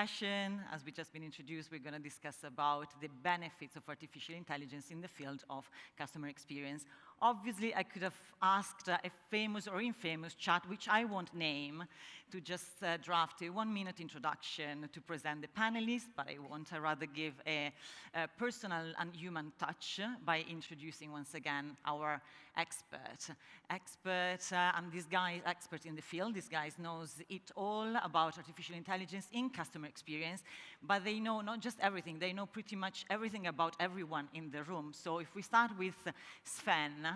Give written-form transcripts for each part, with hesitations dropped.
session, as we just been introduced, we're going to discuss about the benefits of artificial intelligence in the field of customer experience. Obviously, I could have asked a famous or infamous chat, which I won't name, to just draft a 1-minute introduction to present the panelists, but I won't. I'd rather give a personal and human touch by introducing once again our expert. And this guy is expert in the field. This guy knows it all about artificial intelligence in customer experience, but they know not just everything, they know pretty much everything about everyone in the room. So if we start with Sven,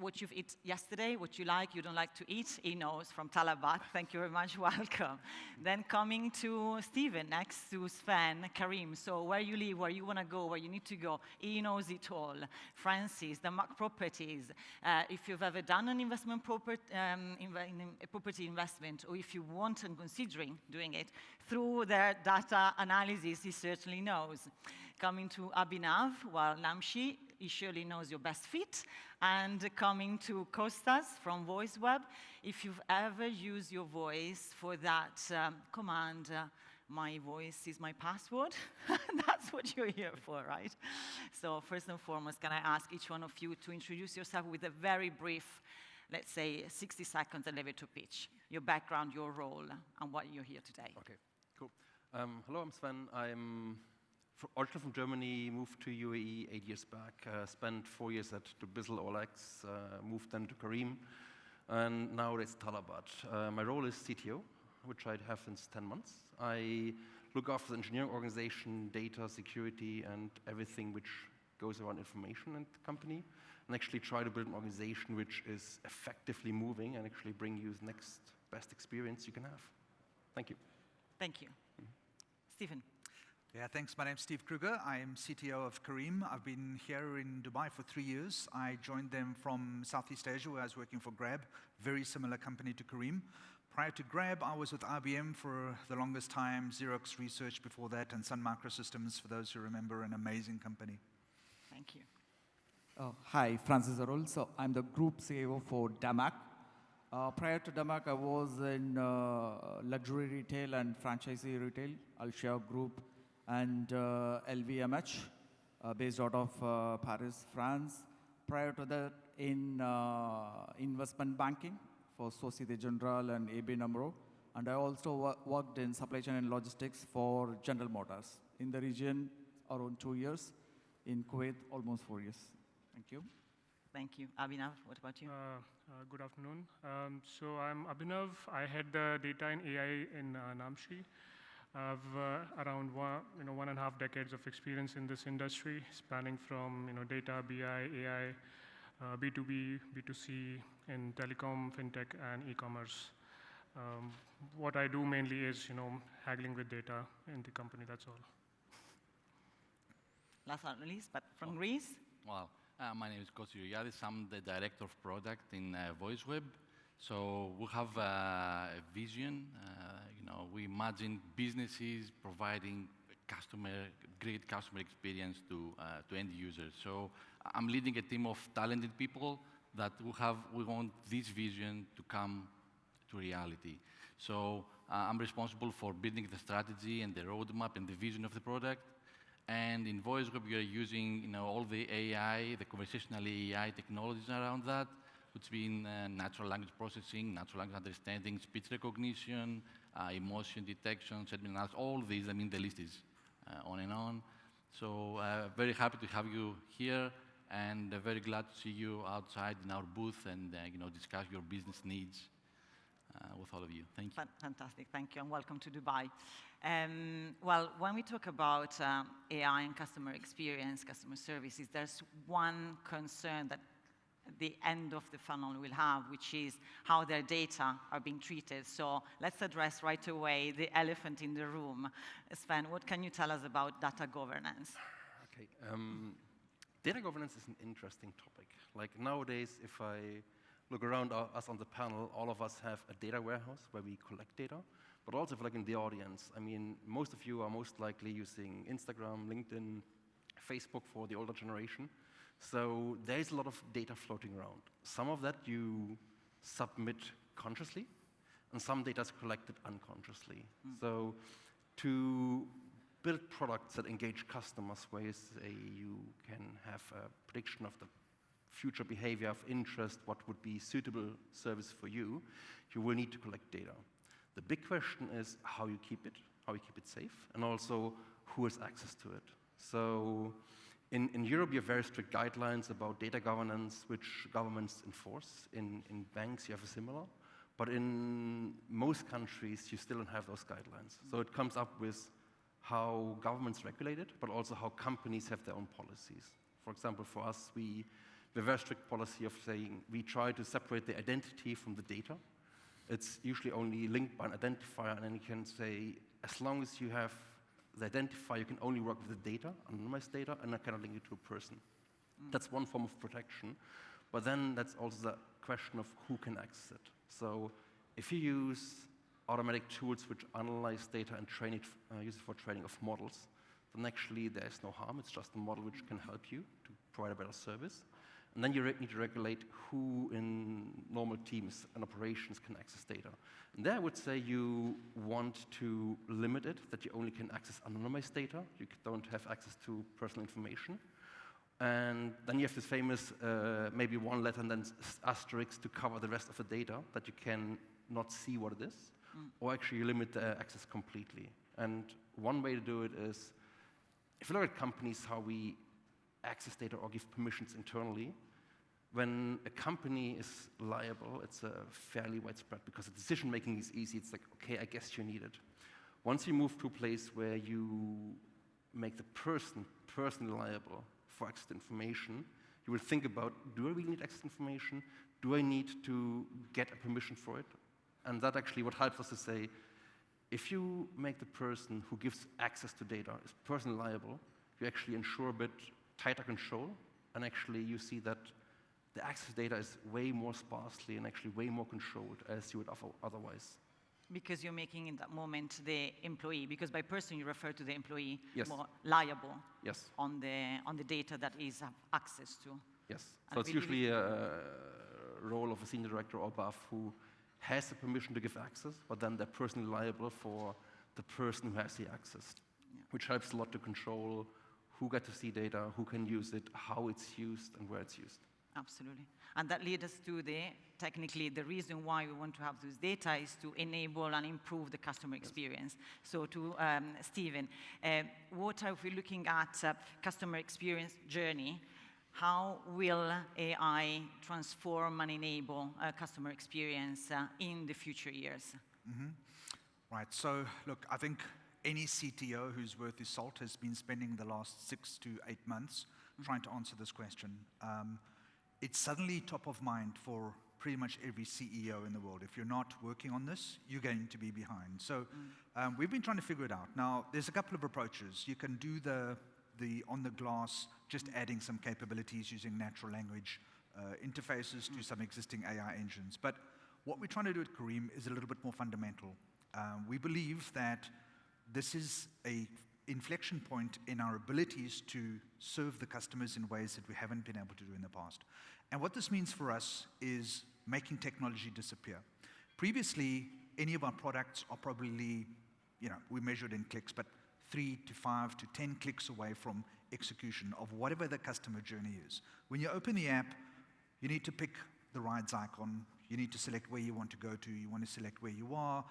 what you've eaten yesterday, what you like, you don't like to eat, he knows from Talabat. Thank you very much, welcome. Then coming to Steven, next to Sven, Careem. So where you live, where you want to go, where you need to go, he knows it all. Francis, DAMAC properties. If you've ever done an investment property investment, or if you want and considering doing it, through their data analysis, he certainly knows. Coming to Abhinav, well, Namshi, he surely knows your best fit. And coming to Kostas from VoiceWeb, if you've ever used your voice for that command, my voice is my password, that's what you're here for, right? So first and foremost, can I ask each one of you to introduce yourself with a very brief, let's say 60 seconds elevator pitch, your background, your role, and what you're here today. Okay, cool. Hello, I'm Sven. I'm originally from Germany, moved to UAE 8 years back, spent 4 years at the Bissell OLX, moved then to Careem, and now it's Talabat. My role is CTO, which I have since 10 months. I look after the engineering organization, data, security, and everything which goes around information in the company, and actually try to build an organization which is effectively moving and actually bring you the next best experience you can have. Thank you. Thank you. Stephen. Yeah, thanks. My name's Steve Kruger. I'm CTO of Careem. I've been here in Dubai for 3 years. I joined them from Southeast Asia, where I was working for Grab, very similar company to Careem. Prior to Grab, I was with IBM for the longest time, Xerox Research before that, and Sun Microsystems, for those who remember, an amazing company. Thank you. Hi, Francis Arul. So I'm the group CEO for DAMAC. Prior to DAMAC, I was in luxury retail and franchisee retail, Alshia Group, and LVMH, based out of Paris, France. Prior to that, in investment banking for Societe Generale and ABN AMRO. And I also worked in supply chain and logistics for General Motors in the region around 2 years, in Kuwait almost 4 years. Thank you. Thank you. Abhinav, what about you? Good afternoon. So I'm Abhinav. I head the data and AI in Namshi. I've around 1.5 decades of experience in this industry, spanning from data, BI, AI, B2B, B2C, in telecom, fintech, and e-commerce. What I do mainly is haggling with data in the company. That's all. Last but not least, but from Greece. Well, my name is Georgiadis. I'm the director of product in VoiceWeb. So we have a vision. We imagine businesses providing great customer experience to end users. So I'm leading a team of talented people that we want this vision to come to reality. So I'm responsible for building the strategy and the roadmap and the vision of the product. And in VoiceWeb, we are using all the AI, the conversational AI technologies around that, which mean natural language processing, natural language understanding, speech recognition, emotion detection, sentiment analysis, all these. I mean, the list is on and on. So very happy to have you here, and very glad to see you outside in our booth and discuss your business needs with all of you. Thank you. Fantastic. Thank you, and welcome to Dubai. Well, when we talk about AI and customer experience, customer services, there's one concern that the end of the funnel will have, which is how their data are being treated. So let's address right away the elephant in the room. Sven, what can you tell us about data governance? Okay. Data governance is an interesting topic. Like nowadays, if I look around us on the panel, all of us have a data warehouse where we collect data. But also, if in the audience, I mean, most of you are most likely using Instagram, LinkedIn, Facebook for the older generation. So there is a lot of data floating around. Some of that you submit consciously, and some data is collected unconsciously. So to build products that engage customers where you say you can have a prediction of the future behavior of interest, what would be suitable service for you, you will need to collect data. The big question is how you keep it safe, and also who has access to it. So in Europe, you have very strict guidelines about data governance, which governments enforce. In banks, you have a similar. But in most countries, you still don't have those guidelines. So it comes up with how governments regulate it, but also how companies have their own policies. For example, for us, we have a very strict policy of saying we try to separate the identity from the data. It's usually only linked by an identifier, and then you can say, as long as you have the identifier, you can only work with the data, anonymized data, and I cannot link it to a person. That's one form of protection. But then that's also the question of who can access it. So if you use automatic tools which analyze data and train it, use it for training of models, then actually there is no harm. It's just a model which can help you to provide a better service. And then you need to regulate who in normal teams and operations can access data. And there I would say you want to limit it, that you only can access anonymized data. You don't have access to personal information. And then you have this famous maybe one letter and then asterisk to cover the rest of the data that you can not see what it is, or actually you limit the access completely. And one way to do it is, if you look at companies, how we access data or give permissions internally, when a company is liable, it's fairly widespread because the decision-making is easy. It's like, okay, I guess you need it. Once you move to a place where you make the person personally liable for access to information, you will think about, do I really need access to information? Do I need to get a permission for it? And that actually what helps us to say, if you make the person who gives access to data is personally liable, you actually ensure a bit tighter control, and actually you see that the access data is way more sparsely and actually way more controlled as you would otherwise. Because you're making in that moment the employee, because by person you refer to the employee, yes, more liable, yes, on the data that is access to. Yes, so it's usually a role of a senior director or above who has the permission to give access, but then they're personally liable for the person who has the access, which helps a lot to control who gets to see data, who can use it, how it's used, and where it's used. Absolutely. And that leads us to technically, the reason why we want to have this data is to enable and improve the customer experience. Yes. So to Steven, what are we looking at customer experience journey? How will AI transform and enable customer experience in the future years? Mm-hmm. Right, so look, I think any CTO who's worth his salt has been spending the last 6 to 8 months trying to answer this question. It's suddenly top of mind for pretty much every CEO in the world. If you're not working on this, you're going to be behind. So we've been trying to figure it out. Now, there's a couple of approaches. You can do the on the glass, just adding some capabilities using natural language interfaces to some existing AI engines. But what we're trying to do at Careem is a little bit more fundamental. We believe that this is a inflection point in our abilities to serve the customers in ways that we haven't been able to do in the past. And what this means for us is making technology disappear. Previously, any of our products are probably, we measured in clicks, but 3 to 5 to 10 clicks away from execution of whatever the customer journey is. When you open the app, you need to pick the rides icon, you need to select where you want to go to, you want to select where you are,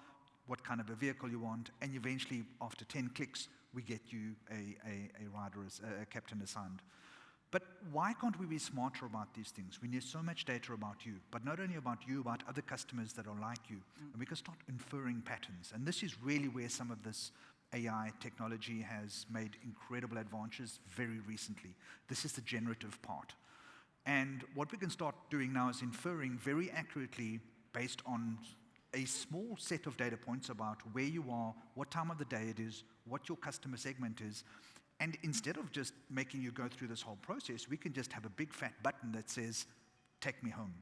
what kind of a vehicle you want, and eventually, after 10 clicks, we get you a rider, a captain assigned. But why can't we be smarter about these things? We need so much data about you, but not only about you, about other customers that are like you. And we can start inferring patterns. And this is really where some of this AI technology has made incredible advances very recently. This is the generative part. And what we can start doing now is inferring very accurately based on a small set of data points about where you are, what time of the day it is, what your customer segment is. And instead of just making you go through this whole process, we can just have a big fat button that says, take me home,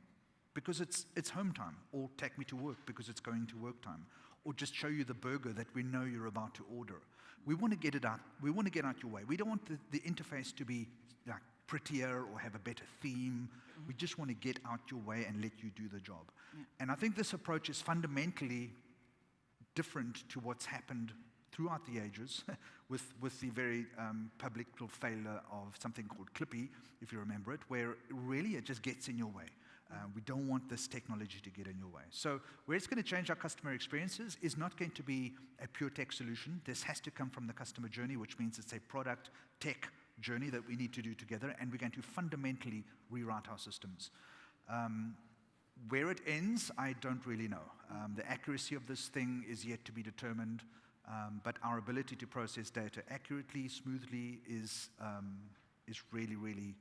because it's home time, or take me to work because it's going to work time, or just show you the burger that we know you're about to order. We want to get it out. We want to get out your way. We don't want the interface to be like prettier or have a better theme. We just want to get out your way and let you do the job. And I think this approach is fundamentally different to what's happened throughout the ages with the very public failure of something called Clippy, if you remember it, where really it just gets in your way. We don't want this technology to get in your way. So where it's going to change our customer experiences is not going to be a pure tech solution. This has to come from the customer journey, which means it's a product tech journey that we need to do together, and we're going to fundamentally rewrite our systems. Where it ends, I don't really know. The accuracy of this thing is yet to be determined, but our ability to process data accurately, smoothly is really, really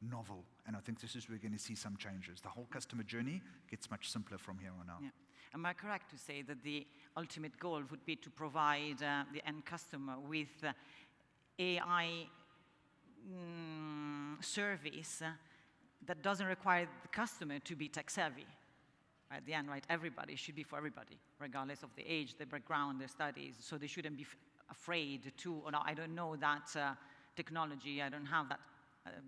novel. And I think this is where we're going to see some changes. The whole customer journey gets much simpler from here on out. Yeah. Am I correct to say that the ultimate goal would be to provide the end customer with AI service that doesn't require the customer to be tech savvy? At the end, right, everybody should be for everybody, regardless of the age, the background, their studies. So they shouldn't be afraid to, oh, no, I don't know that technology, I don't have that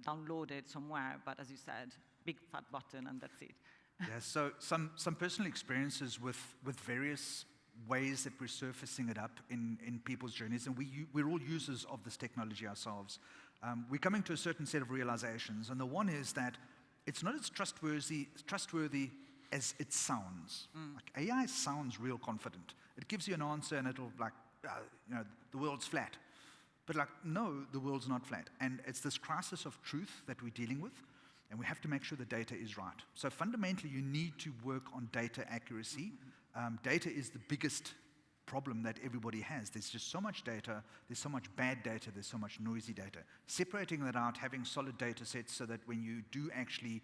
downloaded somewhere, but as you said, big fat button and that's it. Yeah, so some personal experiences with various ways that we're surfacing it up in people's journeys, and we're all users of this technology ourselves. We're coming to a certain set of realizations, and the one is that it's not as trustworthy as it sounds. Like AI sounds real confident. It gives you an answer and it'll like, the world's flat. But like, no, the world's not flat. And it's this crisis of truth that we're dealing with, and we have to make sure the data is right. So fundamentally, you need to work on data accuracy. Data is the biggest problem that everybody has. There's just so much data, there's so much bad data, there's so much noisy data. Separating that out, having solid data sets so that when you do actually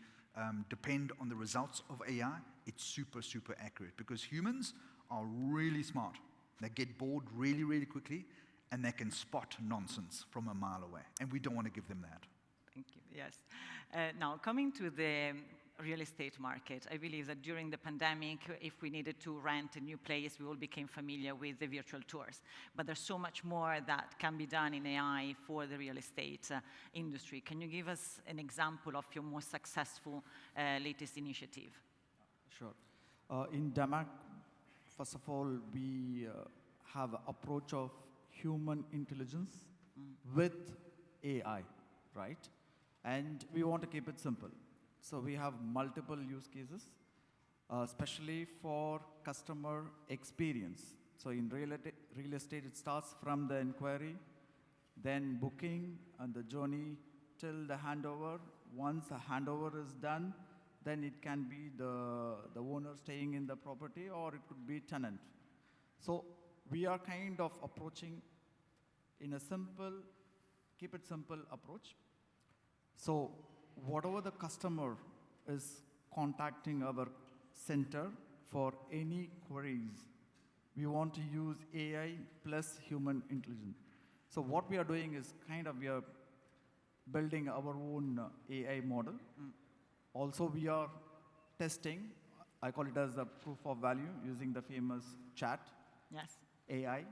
depend on the results of AI, it's super, super accurate, because humans are really smart. They get bored really, really quickly, and they can spot nonsense from a mile away, and we don't want to give them that. Thank you, yes. Now, coming to the real estate market, I believe that during the pandemic, if we needed to rent a new place, we all became familiar with the virtual tours. But there's so much more that can be done in AI for the real estate industry. Can you give us an example of your most successful latest initiative? Sure. In DAMAC, first of all, we have an approach of human intelligence with AI, right? And we want to keep it simple. So we have multiple use cases, especially for customer experience. So in real estate, it starts from the inquiry, then booking, and the journey till the handover. Once the handover is done, then it can be the owner staying in the property, or it could be tenant. So we are kind of approaching in a simple, keep it simple approach. So whatever the customer is contacting our center for any queries, we want to use AI plus human intelligence. So what we are doing is we are building our own AI model. Also, we are testing, I call it as the proof of value, using the famous chat AI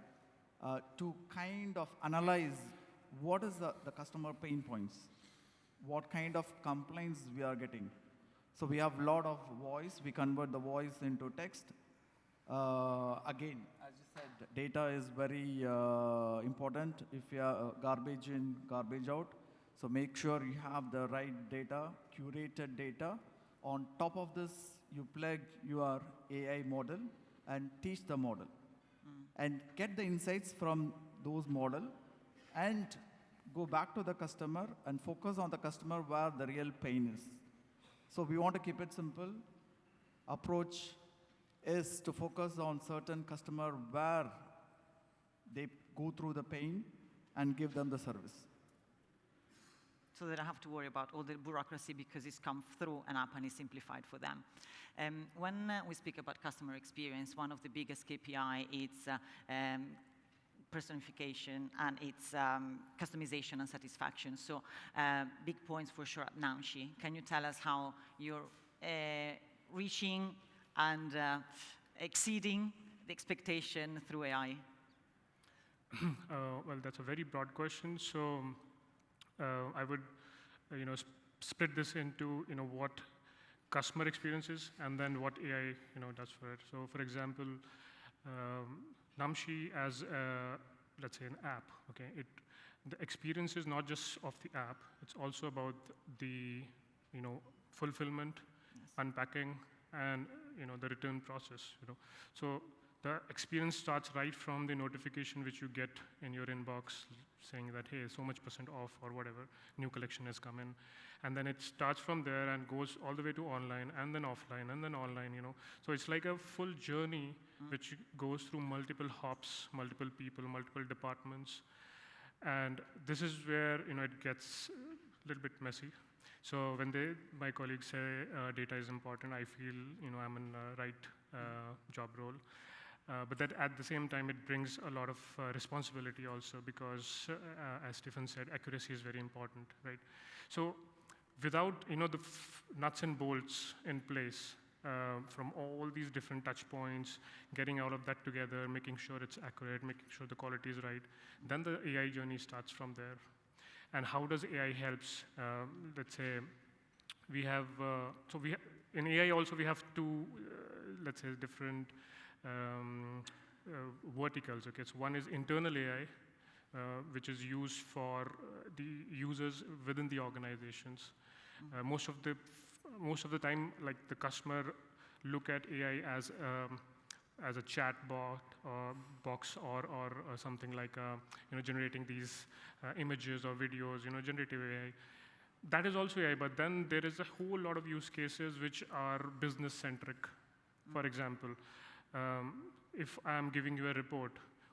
to kind of analyze what is the customer pain points, what kind of complaints we are getting. So we have a lot of voice, we convert the voice into text. Again, as you said, data is very important if you are garbage in, garbage out. So make sure you have the right data, curated data. On top of this, you plug your AI model and teach the model. And get the insights from those models and go back to the customer and focus on the customer where the real pain is. So we want to keep it simple. Approach is to focus on certain customer where they go through the pain and give them the service. So they don't have to worry about all the bureaucracy because it's come through an app and is simplified for them. When we speak about customer experience, one of the biggest KPI is personification and it's customization and satisfaction. So big points for sure at Namshi. Can you tell us how you're reaching and exceeding the expectation through AI? Well, that's a very broad question. So I would split this into, what customer experience is and then what AI, does for it. So for example, Namshi as, let's say, an app, okay? The experience is not just of the app, it's also about the, fulfillment, unpacking, and, the return process, So the experience starts right from the notification which you get in your inbox saying that, hey, so much % off or whatever, new collection has come in. And then it starts from there and goes all the way to online and then offline and then online, So it's like a full journey which goes through multiple hops, multiple people, multiple departments. And this is where, it gets a little bit messy. So when my colleagues say data is important, I feel, I'm in the right job role. But that at the same time, it brings a lot of responsibility also because, as Stephen said, accuracy is very important, right? So without, the nuts and bolts in place from all these different touch points, getting all of that together, making sure it's accurate, making sure the quality is right, then the AI journey starts from there. And how does AI helps? Let's say we have, in AI also we have two, let's say, different verticals. Okay, so one is internal AI, which is used for the users within the organizations. Most of the time, like the customer look at AI as a chat bot or box or something like generating these images or videos, generative AI. That is also AI, but then there is a whole lot of use cases which are business centric. For example, if I'm giving you a report,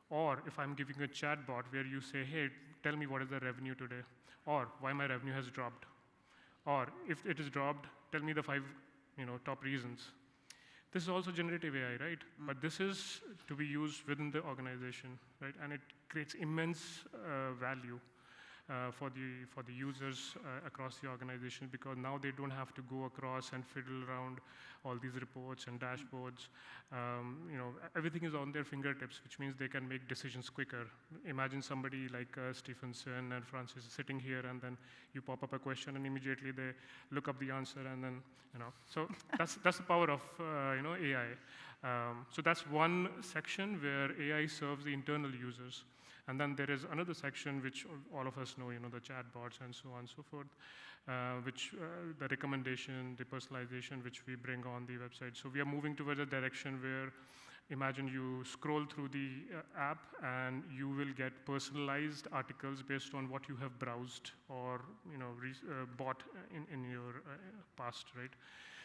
or if I'm giving a chat bot where you say, hey, tell me what is the revenue today, or why my revenue has dropped, or if it is dropped, tell me the 5 top reasons. This is also generative AI, right? But this is to be used within the organization, right? And it creates immense value for the users across the organization, because now they don't have to go across and fiddle around all these reports and dashboards. Everything is on their fingertips, which means they can make decisions quicker. Imagine somebody like Stephenson and Francis sitting here, and then you pop up a question, and immediately they look up the answer, and then So that's the power of AI. So that's one section where AI serves the internal users. And then there is another section which all of us know, the chatbots and so on and so forth, which the recommendation, the personalization, which we bring on the website. So we are moving towards a direction where, imagine you scroll through the app and you will get personalized articles based on what you have browsed or bought in your past, right?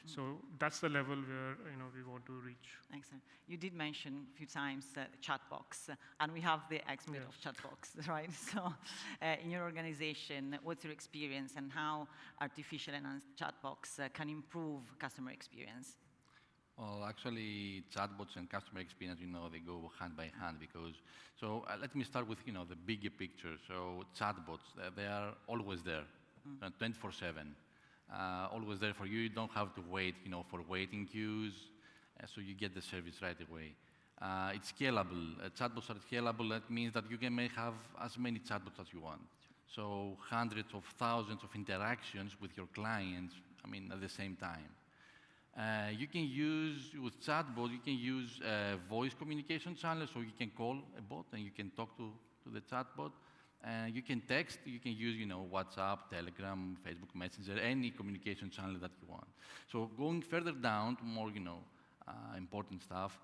So that's the level where we want to reach. Excellent. You did mention a few times chatbox, and we have the expert of chatbox, right? So in your organization, what's your experience and how artificial enhanced chatbox can improve customer experience? Well, actually, chatbots and customer experience, they go hand by hand because, let me start with, the bigger picture. So chatbots, they are always there, 24/7. Always there for you. You don't have to wait, for waiting queues, so you get the service right away. It's scalable. Chatbots are scalable. That means that you may have as many chatbots as you want. So hundreds of thousands of interactions with your clients, at the same time. You can use, with chatbot, you can use voice communication channels, so you can call a bot and you can talk to the chatbot. You can text, you can use, WhatsApp, Telegram, Facebook Messenger, any communication channel that you want. So going further down to more, important stuff,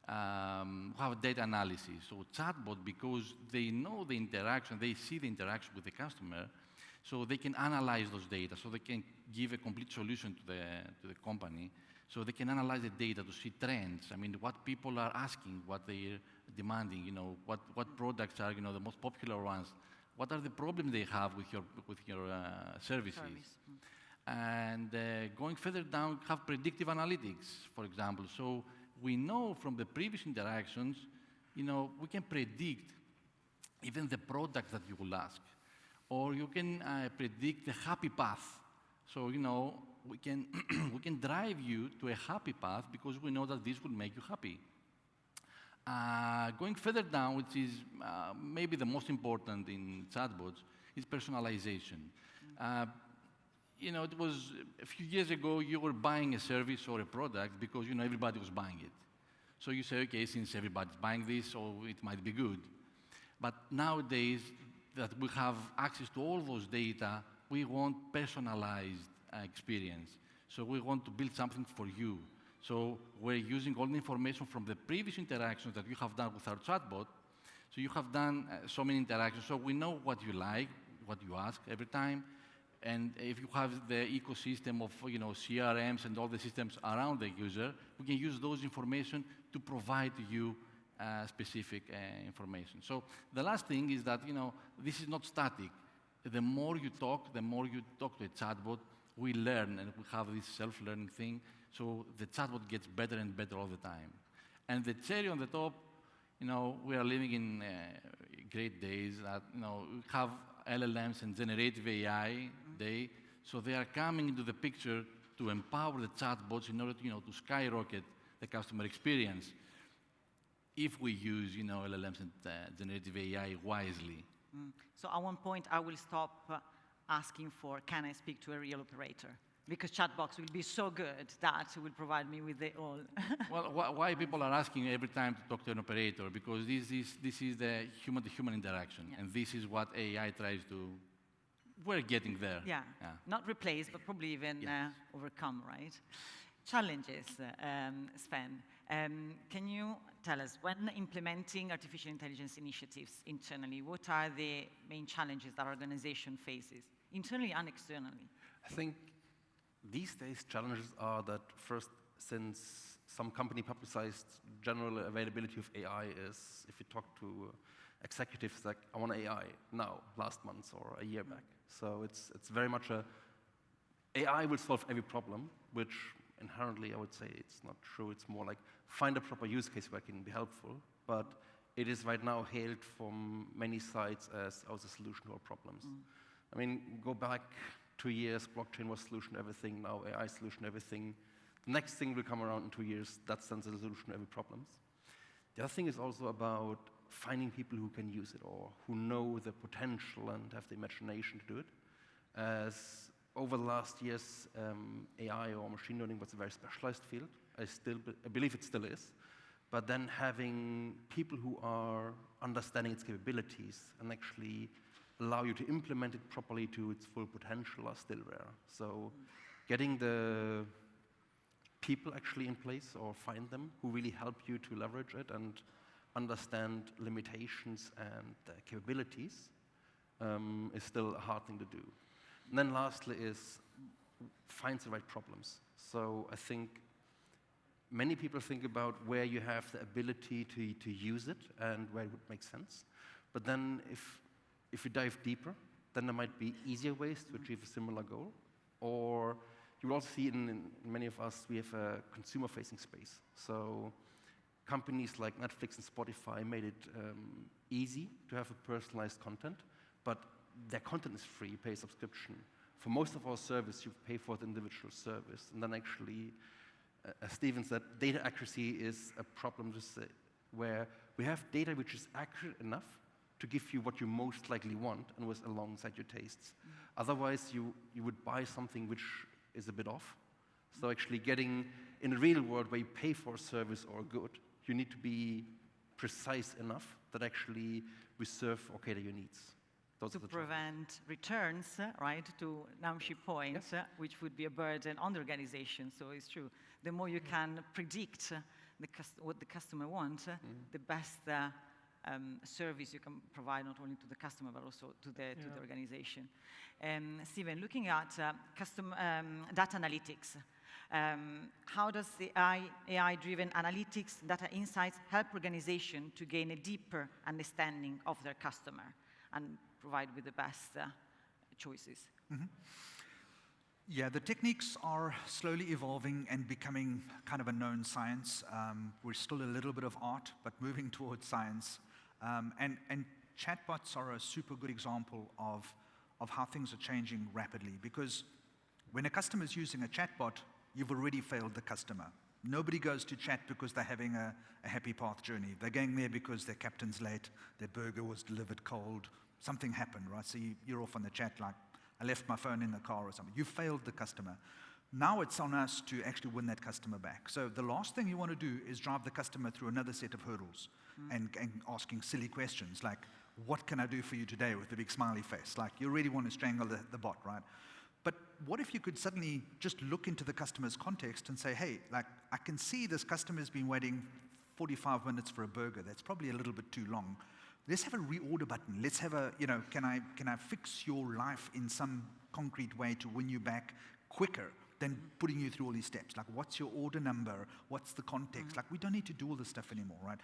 we have data analysis. So chatbot, because they know the interaction, they see the interaction with the customer, so they can analyze those data, so they can give a complete solution to the company. So they can analyze the data to see trends. What people are asking, what they're demanding, what products are, the most popular ones. What are the problems they have with your services? And going further down, have predictive analytics, for example. So we know from the previous interactions, we can predict even the product that you will ask. Or you can predict the happy path. So, we can, we can drive you to a happy path because we know that this will make you happy. Going further down, which is maybe the most important in chatbots, is personalization. you know, it was a few years ago, you were buying a service or a product because, you know, everybody was buying it. So you say, okay, since everybody's buying this, so it might be good. But nowadays, that we have access to all those data, we want personalized experience. So we want to build something for you. So we're using all the information from the previous interactions that you have done with our chatbot. So you have done so many interactions, so we know what you like, what you ask every time. And if you have the ecosystem of, you know, CRMs and all the systems around the user, we can use those information to provide to you specific information. So the last thing is that, you know, this is not static. The more you talk to a chatbot, we learn, and we have this self-learning thing. So the chatbot gets better and better all the time. And the cherry on the top, you know, we are living in great days that, you know, we have LLMs and generative AI day, so they are coming into the picture to empower the chatbots in order to, you know, to skyrocket the customer experience if we use, you know, LLMs and generative AI wisely. So at one point, I will stop asking for, can I speak to a real operator? Because chatbots will be so good that it will provide me with the all. Well, why people are asking every time to talk to an operator? Because this is the human interaction, and this is what AI tries to. We're getting there. Yeah. Not replace, but probably even overcome, right? Challenges, Sven. Can you tell us, when implementing artificial intelligence initiatives internally, what are the main challenges that our organization faces, internally and externally? I think these days challenges are that first, since some company publicized general availability of AI is, if you talk to executives like, I want AI now, last month or a year back. So it's very much AI will solve every problem, which inherently I would say it's not true. It's more like find a proper use case where it can be helpful. But it is right now hailed from many sides as the solution to our problems. I mean, go back 2 years, blockchain was solution to everything, now AI solution to everything. The next thing will come around in 2 years, that's then the solution to every problem. The other thing is also about finding people who can use it or who know the potential and have the imagination to do it. As over the last years, AI or machine learning was a very specialized field. I believe it still is. But then having people who are understanding its capabilities and actually allow you to implement it properly to its full potential are still rare. So getting the people actually in place or find them who really help you to leverage it and understand limitations and capabilities is still a hard thing to do. And then lastly is find the right problems. So I think many people think about where you have the ability to use it and where it would make sense. But then if you dive deeper, then there might be easier ways to achieve a similar goal. Or you will also see in many of us, we have a consumer-facing space. So companies like Netflix and Spotify made it easy to have a personalized content, but their content is free, you pay a subscription. For most of our service, you pay for the individual service. And then actually, as Steven said, data accuracy is a problem where we have data which is accurate enough to give you what you most likely want and was alongside your tastes. Otherwise, you would buy something which is a bit off. So actually getting, in the real world where you pay for a service or a good, you need to be precise enough that actually we serve or cater your needs. To prevent returns, right, to Namshi point, which would be a burden on the organization. So it's true. The more you can predict what the customer wants, the best service you can provide not only to the customer but also to the organization. Steven, looking at data analytics, how does the AI-driven analytics, data insights help organization to gain a deeper understanding of their customer and provide with the best choices? Yeah, the techniques are slowly evolving and becoming kind of a known science. We're still a little bit of art, but moving towards science. And chatbots are a super good example of how things are changing rapidly, because when a customer is using a chatbot, you've already failed the customer. Nobody goes to chat because they're having a happy path journey. They're going there because their captain's late, their burger was delivered cold, something happened, right? So you're off on the chat like, I left my phone in the car or something. You failed the customer. Now it's on us to actually win that customer back. So the last thing you want to do is drive the customer through another set of hurdles and asking silly questions like, what can I do for you today with a big smiley face? Like, you really want to strangle the bot, right? But what if you could suddenly just look into the customer's context and say, hey, like, I can see this customer's been waiting 45 minutes for a burger. That's probably a little bit too long. Let's have a reorder button. Let's have a, can I fix your life in some concrete way to win you back quicker than putting you through all these steps? Like, what's your order number? What's the context? Like, we don't need to do all this stuff anymore, right?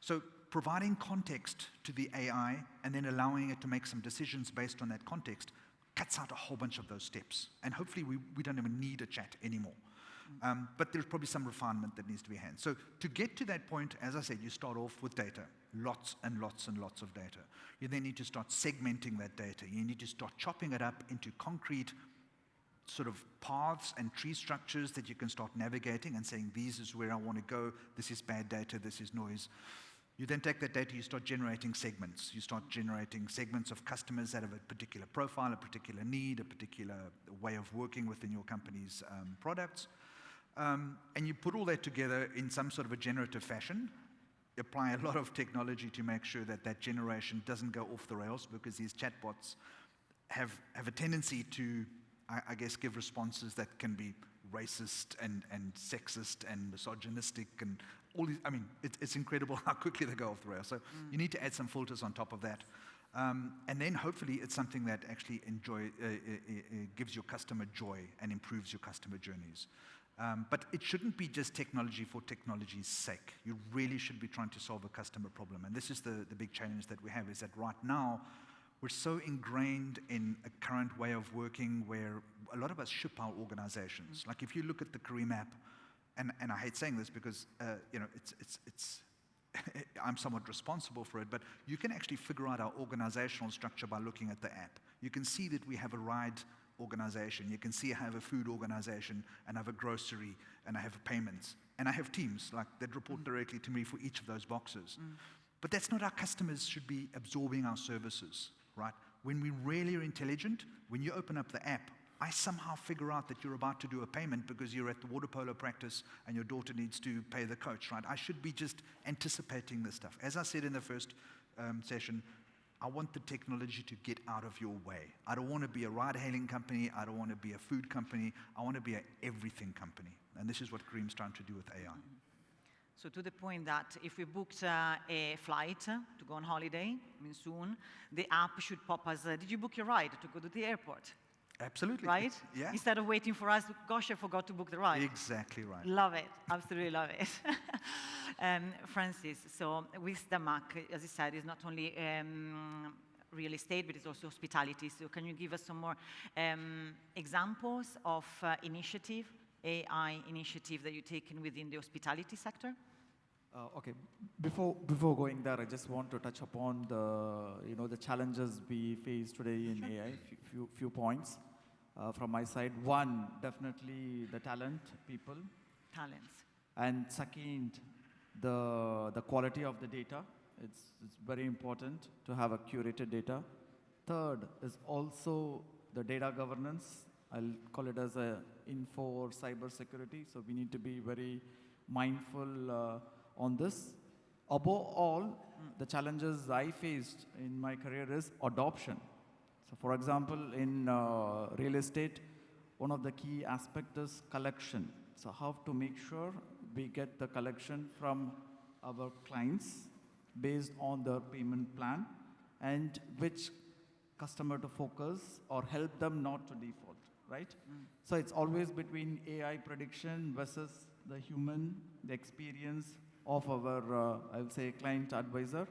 So providing context to the AI and then allowing it to make some decisions based on that context cuts out a whole bunch of those steps. And hopefully we don't even need a chat anymore. But there's probably some refinement that needs to be had. So to get to that point, as I said, you start off with data, lots and lots and lots of data. You then need to start segmenting that data. You need to start chopping it up into concrete sort of paths and tree structures that you can start navigating and saying, this is where I want to go, this is bad data, this is noise. You then take that data, you start generating segments. You start generating segments of customers that have a particular profile, a particular need, a particular way of working within your company's products. And you put all that together in some sort of a generative fashion, apply a lot of technology to make sure that that generation doesn't go off the rails, because these chatbots have a tendency to, I guess, give responses that can be racist and sexist and misogynistic and all these. I mean, it's incredible how quickly they go off the rails. So you need to add some filters on top of that. And then hopefully it's something that actually gives your customer joy and improves your customer journeys. But it shouldn't be just technology for technology's sake. You really should be trying to solve a customer problem. And this is the big challenge that we have, is that right now, we're so ingrained in a current way of working where a lot of us ship our organizations. Like, if you look at the Careem app, and I hate saying this because it's I'm somewhat responsible for it, but you can actually figure out our organizational structure by looking at the app. You can see that we have a ride organization. You can see I have a food organization, and I have a grocery, and I have payments. And I have teams that report directly to me for each of those boxes. But that's not how customers should be absorbing our services, right? When we really are intelligent, when you open up the app, I somehow figure out that you're about to do a payment because you're at the water polo practice and your daughter needs to pay the coach, right? I should be just anticipating this stuff. As I said in the first session, I want the technology to get out of your way. I don't want to be a ride-hailing company. I don't want to be a food company. I want to be an everything company. And this is what Careem's trying to do with AI. So to the point that if we booked a flight to go on holiday, I mean soon, the app should pop us, did you book your ride to go to the airport? Absolutely. Right? Yeah. Instead of waiting for us, gosh, I forgot to book the ride. Exactly right. Love it. Absolutely love it. Francis, so with DAMAC, as you said, is not only real estate, but it's also hospitality. So can you give us some more examples of AI initiative that you've taken within the hospitality sector? Okay. Before going there, I just want to touch upon the challenges we face today in AI. Few points from my side. One, definitely the people. Talents. And second, the quality of the data. It's very important to have a curated data. Third is also the data governance. I'll call it as a info or cyber security. So we need to be very mindful on this. Above all, the challenges I faced in my career is adoption. So for example, in real estate, one of the key aspects is collection. So how to make sure we get the collection from our clients based on their payment plan, and which customer to focus or help them not to default, right? So it's always between AI prediction versus the human, the experience of our, I would say, client advisor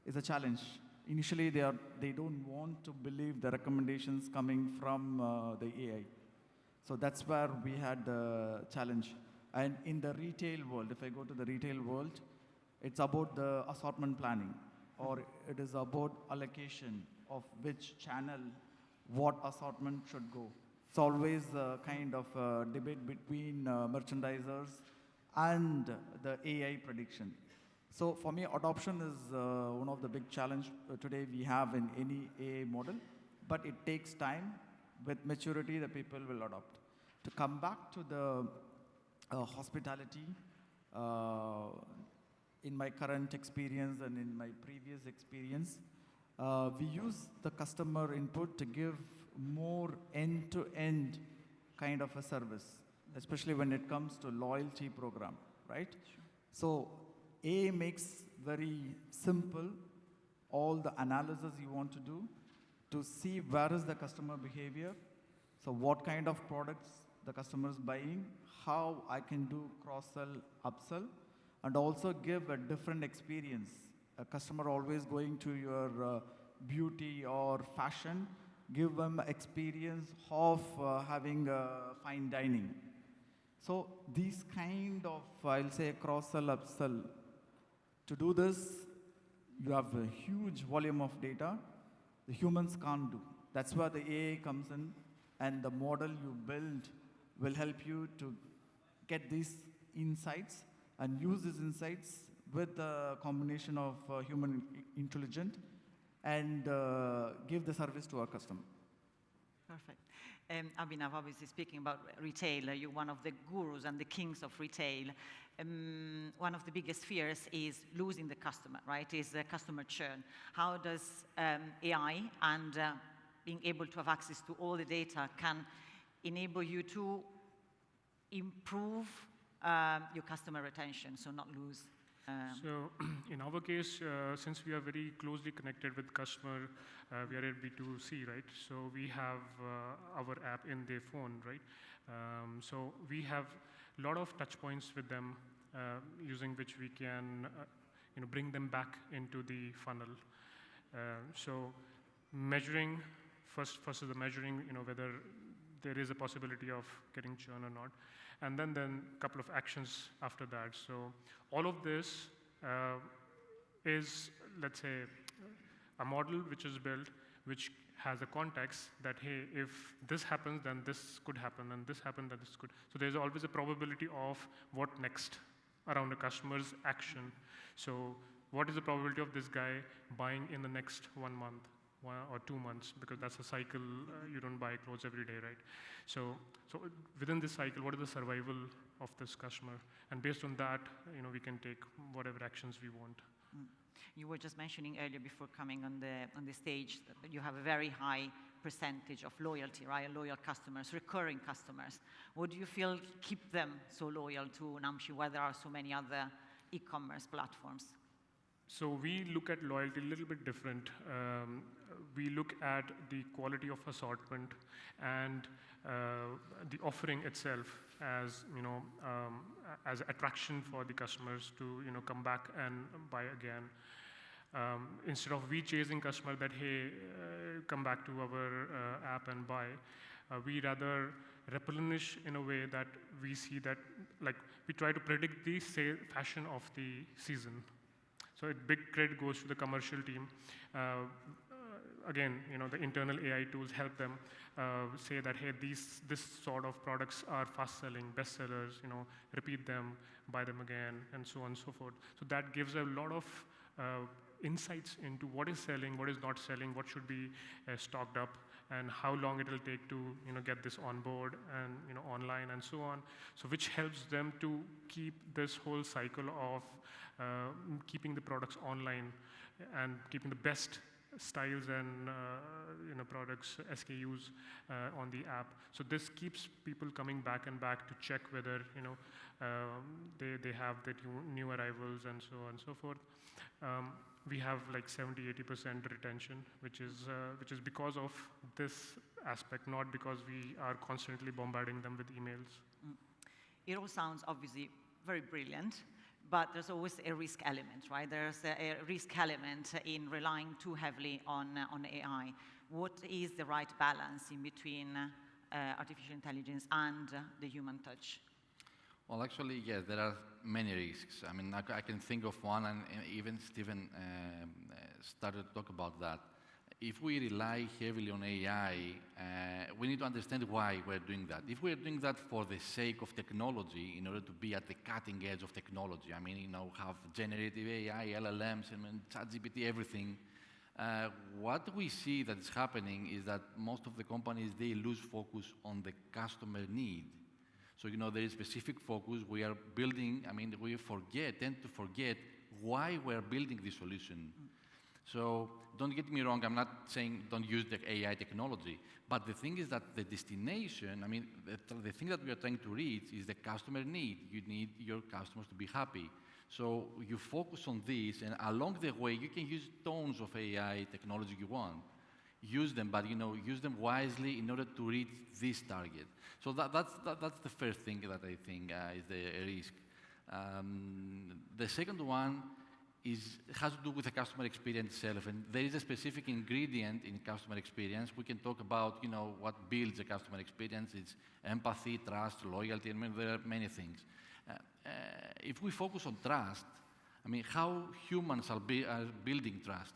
is a challenge. Initially, they don't want to believe the recommendations coming from the AI. So that's where we had the challenge. And in the retail world, if I go to the retail world, it's about the assortment planning, or it is about allocation of which channel, what assortment should go. It's always a kind of debate between merchandisers and the AI prediction. So for me, adoption is one of the big challenge today we have in any AI model, but it takes time With maturity, the people will adopt. To come back to the hospitality, in my current experience and in my previous experience, we use the customer input to give more end-to-end kind of a service, especially when it comes to loyalty program, right? Sure. So A makes very simple all the analysis you want to do to see where is the customer behavior, so what kind of products the customer is buying, how I can do cross-sell, upsell, and also give a different experience. A customer always going to your beauty or fashion, give them experience of having fine dining. So these kind of, I'll say, cross-sell, upsell. To do this, you have a huge volume of data the humans can't do. That's where the AI comes in, and the model you build will help you to get these insights and use these insights with the combination of human intelligence and give the service to our customer. Perfect. Abhinav, obviously speaking about retail, you're one of the gurus and the kings of retail. One of the biggest fears is losing the customer, right? Is customer churn. How does AI and being able to have access to all the data can enable you to improve your customer retention, so not lose? So in our case, since we are very closely connected with customer, we are at B2C, right? So we have our app in their phone, right? So we have a lot of touch points with them, using which we can bring them back into the funnel. So measuring, first is the measuring, whether there is a possibility of getting churn or not. And then a couple of actions after that. So all of this is, let's say, a model which is built, which has a context that, hey, if this happens, then this could happen, and this happened, then this could. So there's always a probability of what next around a customer's action. So what is the probability of this guy buying in the next 1 month? 1 or 2 months, because that's a cycle. You don't buy clothes every day, right? So within this cycle, what is the survival of this customer? And based on that, we can take whatever actions we want. You were just mentioning earlier before coming on the stage that you have a very high percentage of loyalty, right? Loyal customers, recurring customers. What do you feel keep them so loyal to Namshi, where there are so many other e-commerce platforms? So we look at loyalty a little bit different. We look at the quality of assortment and the offering itself as as attraction for the customers to come back and buy again. Instead of we chasing customer that, hey, come back to our app and buy, we rather replenish in a way that we see that, like, we try to predict the fashion of the season. So a big credit goes to the commercial team. Again, the internal AI tools help them say that, hey, this sort of products are fast-selling, bestsellers, repeat them, buy them again, and so on and so forth. So that gives a lot of insights into what is selling, what is not selling, what should be stocked up, and how long it will take to get this on board and online and so on. So which helps them to keep this whole cycle of keeping the products online and keeping the best styles and products, SKUs on the app. So this keeps people coming back and back to check whether they have the new arrivals and so on and so forth. We have like 70-80% retention, which is because of this aspect, not because we are constantly bombarding them with emails. It all sounds obviously very brilliant, but there's always a risk element, right? There's a risk element in relying too heavily on AI. What is the right balance in between artificial intelligence and the human touch? Well, actually, yes, there are many risks. I mean, I can think of one, and even Steven started to talk about that. If we rely heavily on AI, we need to understand why we're doing that. If we're doing that for the sake of technology, in order to be at the cutting edge of technology, I mean, have generative AI, LLMs, and ChatGPT, everything, What we see that is happening is that most of the companies, they lose focus on the customer need. So, there is specific focus. We are building, we tend to forget why we're building this solution. So don't get me wrong, I'm not saying don't use the AI technology, but the thing is that the destination, the thing that we are trying to reach is the customer need. You need your customers to be happy. So you focus on this, and along the way, you can use tons of AI technology you want. Use them, but use them wisely in order to reach this target. So that's the first thing that I think is the risk. The second one has to do with the customer experience itself, and there is a specific ingredient in customer experience. We can talk about what builds a customer experience. It's empathy, trust, loyalty, and there are many things. If we focus on trust, how humans are building trust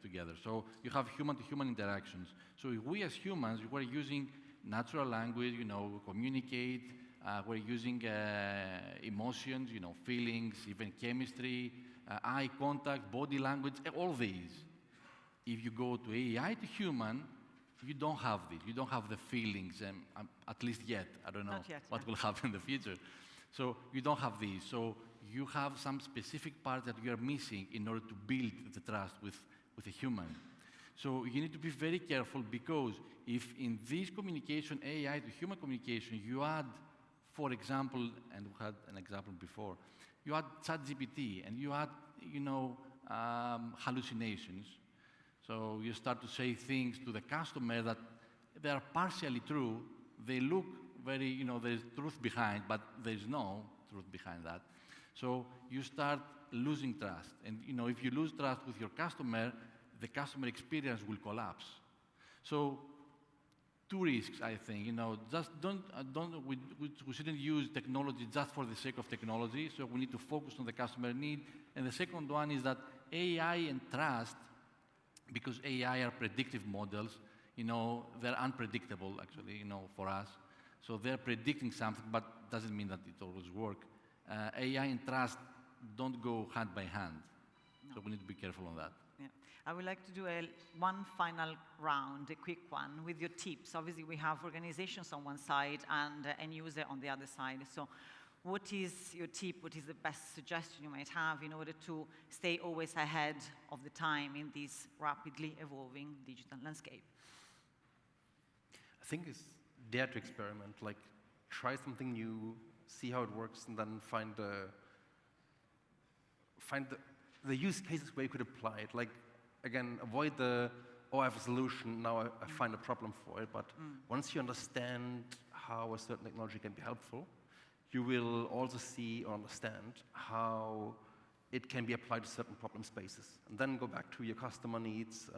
together. So you have human-to-human interactions. So if we as humans, we're using natural language, communicate, we're using emotions, feelings, even chemistry, eye contact, body language, all these. If you go to AI to human, you don't have this. You don't have the feelings, at least yet. I don't know what will happen in the future. So you don't have these. So you have some specific parts that you are missing in order to build the trust with a human. So you need to be very careful, because if in this communication, AI to human communication, you add, for example, and we had an example before, you add ChatGPT and you add, hallucinations. So you start to say things to the customer that they are partially true. They look very, there's truth behind, but there's no truth behind that. So you start losing trust. And, if you lose trust with your customer, the customer experience will collapse. So two risks, I think. Just we shouldn't use technology just for the sake of technology. So we need to focus on the customer need. And the second one is that AI and trust, because AI are predictive models, they're unpredictable, actually, for us. So they're predicting something, but doesn't mean that it always works. AI and trust don't go hand by hand. No. So we need to be careful on that. Yeah. I would like to do one final round, a quick one, with your tips. Obviously, we have organizations on one side and end user on the other side. So what is your tip? What is the best suggestion you might have in order to stay always ahead of the time in this rapidly evolving digital landscape? I think it's dare to experiment, like try something new, see how it works, and then find the use cases where you could apply it. Like, again, avoid I have a solution, now I find a problem for it. But once you understand how a certain technology can be helpful, you will also see or understand how it can be applied to certain problem spaces. And then go back to your customer needs,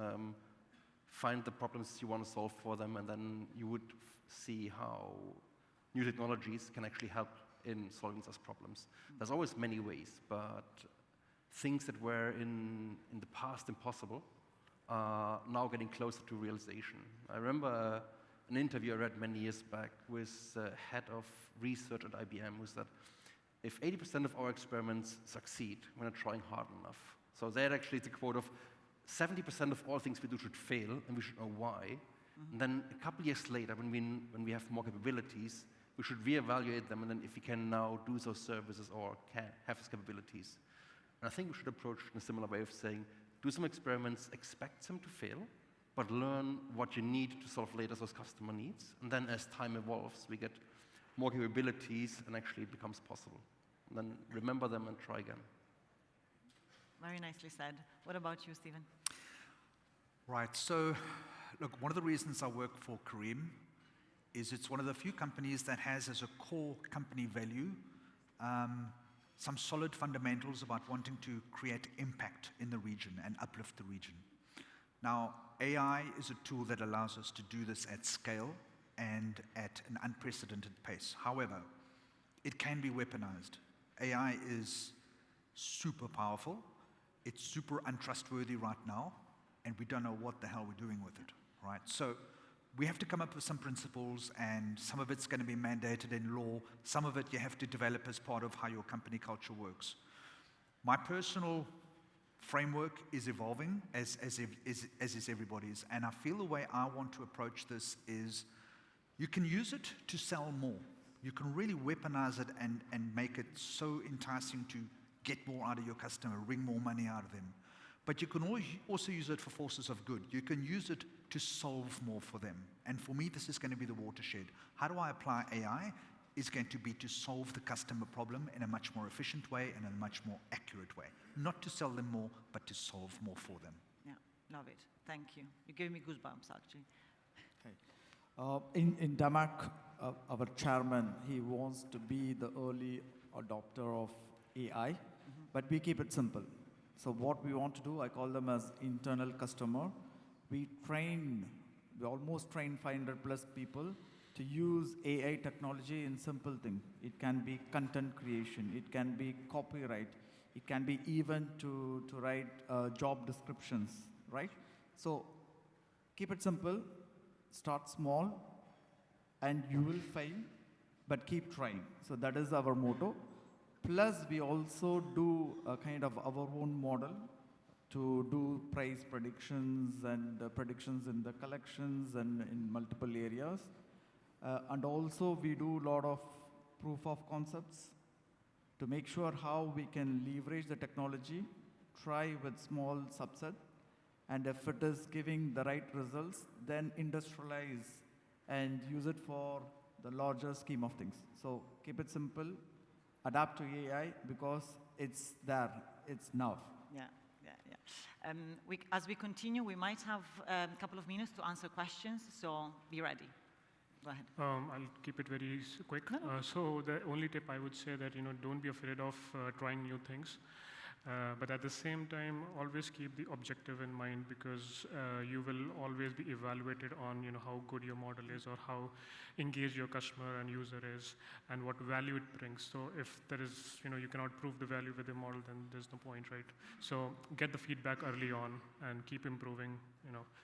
find the problems you want to solve for them, and then you would see how new technologies can actually help in solving such problems. There's always many ways, but things that were in the past impossible are now getting closer to realization. I remember an interview I read many years back with the head of research at IBM, who said, if 80% of our experiments succeed, we're not trying hard enough. So that actually is a quote of 70% of all things we do should fail, and we should know why. And then a couple years later, when we have more capabilities, we should reevaluate them, and then if we can now do those services or can have those capabilities. And I think we should approach in a similar way of saying, do some experiments, expect them to fail, but learn what you need to solve later those customer needs. And then as time evolves, we get more capabilities and actually it becomes possible. And then remember them and try again. Very nicely said. What about you, Stephen? Right, so look, one of the reasons I work for Careem is it's one of the few companies that has as a core company value some solid fundamentals about wanting to create impact in the region and uplift the region. Now, AI is a tool that allows us to do this at scale and at an unprecedented pace. However, it can be weaponized. AI is super powerful. It's super untrustworthy right now, and we don't know what the hell we're doing with it, right? So we have to come up with some principles, and some of it's going to be mandated in law. Some of it you have to develop as part of how your company culture works. My personal framework is evolving, as is everybody's. And I feel the way I want to approach this is you can use it to sell more. You can really weaponize it and make it so enticing to get more out of your customer, wring more money out of them. But you can also use it for forces of good. You can use it to solve more for them. And for me, this is going to be the watershed. How do I apply AI? Is going to be to solve the customer problem in a much more efficient way and in a much more accurate way. Not to sell them more, but to solve more for them. Yeah, love it. Thank you. You gave me goosebumps, actually. In DAMAC, our chairman, he wants to be the early adopter of AI, but we keep it simple. So what we want to do, I call them as internal customer. We almost train 500 plus people to use AI technology in simple things. It can be content creation, it can be copyright, it can be even to write job descriptions, right? So keep it simple, start small, and you will fail, but keep trying. So that is our motto. Plus, we also do a kind of our own model to do price predictions and predictions in the collections and in multiple areas. And also, we do a lot of proof of concepts to make sure how we can leverage the technology, try with small subset, and if it is giving the right results, then industrialize and use it for the larger scheme of things. So keep it simple, adapt to AI because it's there, it's now. Yeah. As we continue, we might have a couple of minutes to answer questions, so be ready. Go ahead. I'll keep it very quick. No. So the only tip I would say that, don't be afraid of trying new things. But at the same time, always keep the objective in mind because you will always be evaluated on how good your model is or how engaged your customer and user is and what value it brings. So if there is, you cannot prove the value with the model, then there's no point, right? So get the feedback early on and keep improving,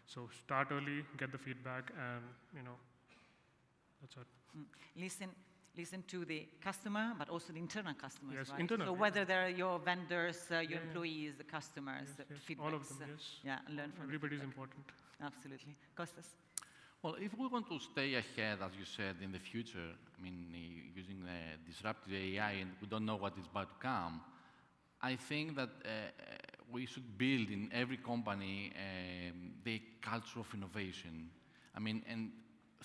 So start early, get the feedback, and, that's it. Listen to the customer, but also the internal customers, yes, right? internal, so whether they're your vendors, your employees, the customers, yes, the yes. feedbacks. All of them, yes. Yeah, learn from Everybody's feedback. important. Absolutely. Kostas? Well, if we want to stay ahead, as you said, in the future, using disruptive AI, and we don't know what is about to come, I think that we should build in every company the culture of innovation. And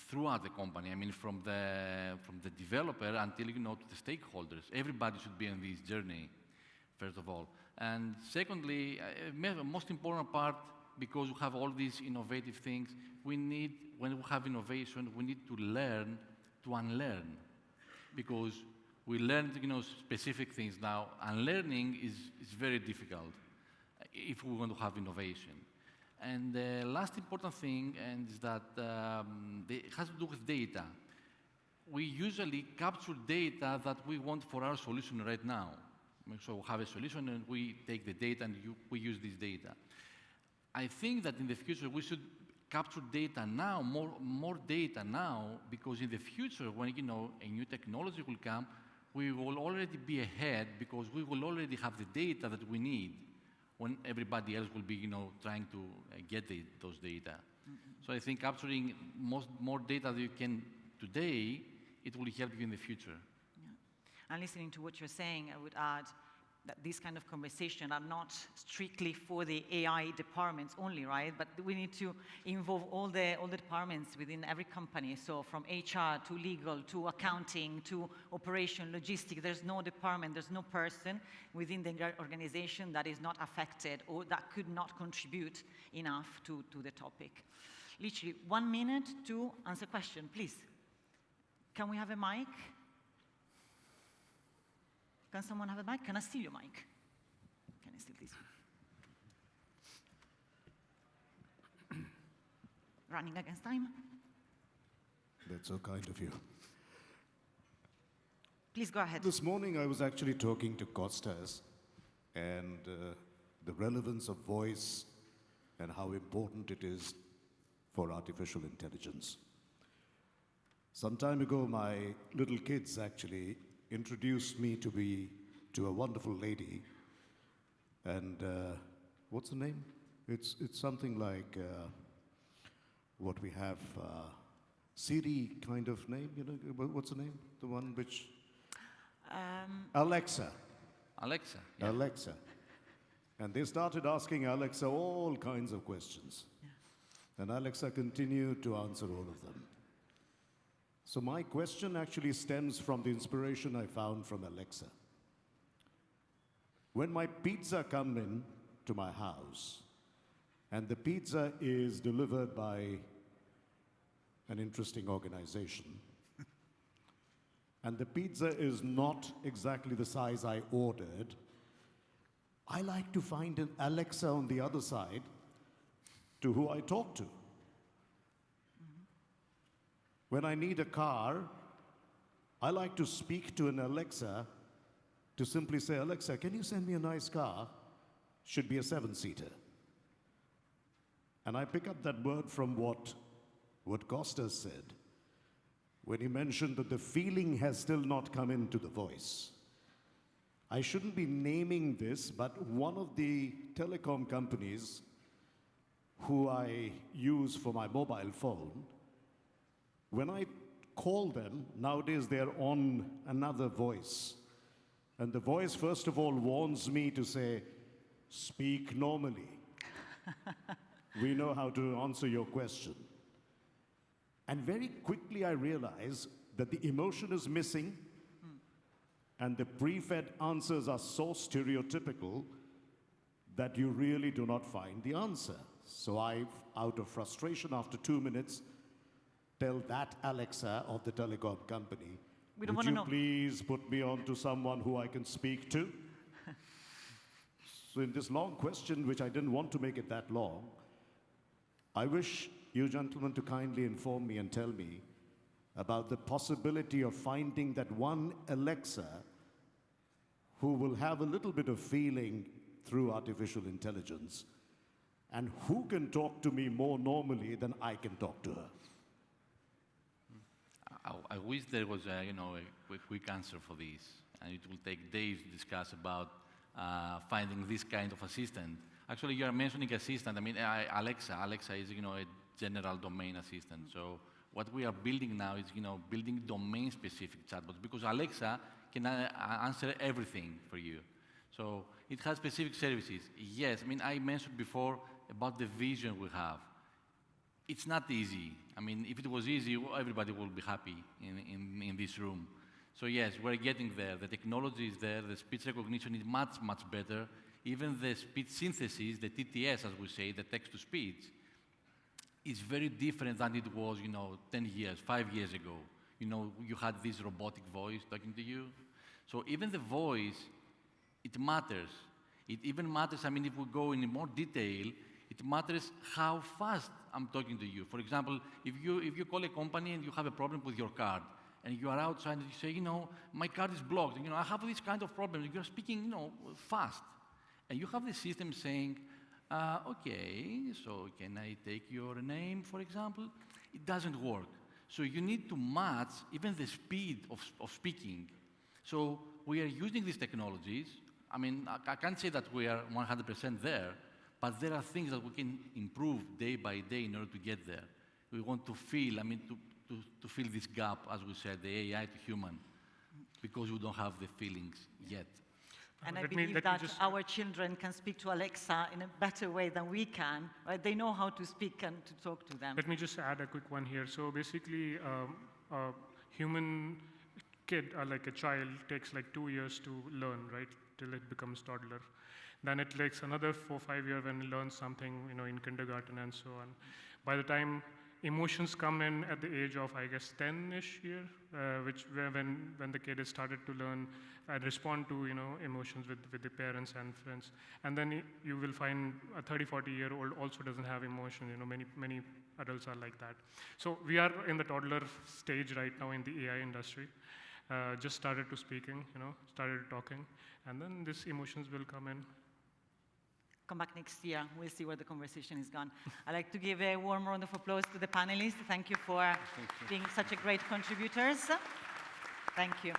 throughout the company, from the developer until to the stakeholders. Everybody should be on this journey, first of all. And secondly, most important part, because we have all these innovative things, when we have innovation, we need to learn to unlearn. Because we learn specific things now. Unlearning is very difficult if we want to have innovation. And the last important thing is that it has to do with data. We usually capture data that we want for our solution right now. So we have a solution and we take the data and we use this data. I think that in the future we should capture data now, more data now, because in the future when a new technology will come, we will already be ahead because we will already have the data that we need when everybody else will be, trying to get those data. So I think capturing more data that you can today, it will help you in the future. Yeah. And listening to what you're saying, I would add that these kind of conversations are not strictly for the AI departments only, right? But we need to involve all the departments within every company. So from HR to legal to accounting to operation, logistics, there's no department, there's no person within the organization that is not affected or that could not contribute enough to the topic. Literally 1 minute to answer question, please. Can we have a mic? Can someone have a mic? Can I steal your mic? Can I steal this? Running against time? That's so kind of you. Please go ahead. This morning I was actually talking to Kostas and the relevance of voice and how important it is for artificial intelligence. Some time ago, my little kids actually introduced me to a wonderful lady, and what's the name? It's something like what we have, Siri kind of name, you know, what's the name? The one which, Alexa. Alexa. Yeah. Alexa. And they started asking Alexa all kinds of questions. Yeah. And Alexa continued to answer all of them. So my question actually stems from the inspiration I found from Alexa. When my pizza comes in to my house, and the pizza is delivered by an interesting organization, and the pizza is not exactly the size I ordered, I like to find an Alexa on the other side to who I talk to. When I need a car, I like to speak to an Alexa to simply say, Alexa, can you send me a nice car? Should be a 7-seater. And I pick up that word from what Kostas said when he mentioned that the feeling has still not come into the voice. I shouldn't be naming this, but one of the telecom companies who I use for my mobile phone, when I call them, nowadays they're on another voice. And the voice, first of all, warns me to say, speak normally. We know how to answer your question. And very quickly I realize that the emotion is missing and the pre-fed answers are so stereotypical that you really do not find the answer. So I, out of frustration after 2 minutes, tell that Alexa of the telecom company, would you please put me on to someone who I can speak to? So in this long question, which I didn't want to make it that long, I wish you gentlemen to kindly inform me and tell me about the possibility of finding that one Alexa who will have a little bit of feeling through artificial intelligence and who can talk to me more normally than I can talk to her. I wish there was a quick answer for this, and it will take days to discuss about finding this kind of assistant. Actually, you are mentioning assistant. I mean, Alexa is a general domain assistant. So what we are building now is building domain-specific chatbots, because Alexa can answer everything for you. So it has specific services. Yes, I mean, I mentioned before about the vision we have. It's not easy. I mean, if it was easy, everybody would be happy in this room. So yes, we're getting there. The technology is there. The speech recognition is much, much better. Even the speech synthesis, the TTS, as we say, the text-to-speech, is very different than it was, 10 years, 5 years ago. You had this robotic voice talking to you. So even the voice, it matters. It even matters, I mean, if we go in more detail, it matters how fast I'm talking to you. For example, if you call a company and you have a problem with your card, and you are outside and you say, my card is blocked, I have this kind of problem. You're speaking, fast. And you have the system saying, okay, so can I take your name, for example? It doesn't work. So you need to match even the speed of speaking. So we are using these technologies. I mean, I can't say that we are 100% there, but there are things that we can improve day by day in order to get there. We want to feel, to fill this gap, as we said, the AI to human, because we don't have the feelings yet. And I believe that our children can speak to Alexa in a better way than we can, right? They know how to speak and to talk to them. Let me just add a quick one here. So basically, a human kid, like a child, takes like 2 years to learn, right, till it becomes toddler. Then it takes another 4 or 5 years when it learns something, in kindergarten and so on. By the time emotions come in at the age of, I guess, 10-ish year, when the kid has started to learn and respond to, emotions with the parents and friends. And then you will find a 30, 40-year-old also doesn't have emotion. Many adults are like that. So we are in the toddler stage right now in the AI industry. Just started to speaking, started talking, and then these emotions will come in. Come back next year. We'll see where the conversation is gone. I'd like to give a warm round of applause to the panelists. Thank you for being such a great contributors. Thank you.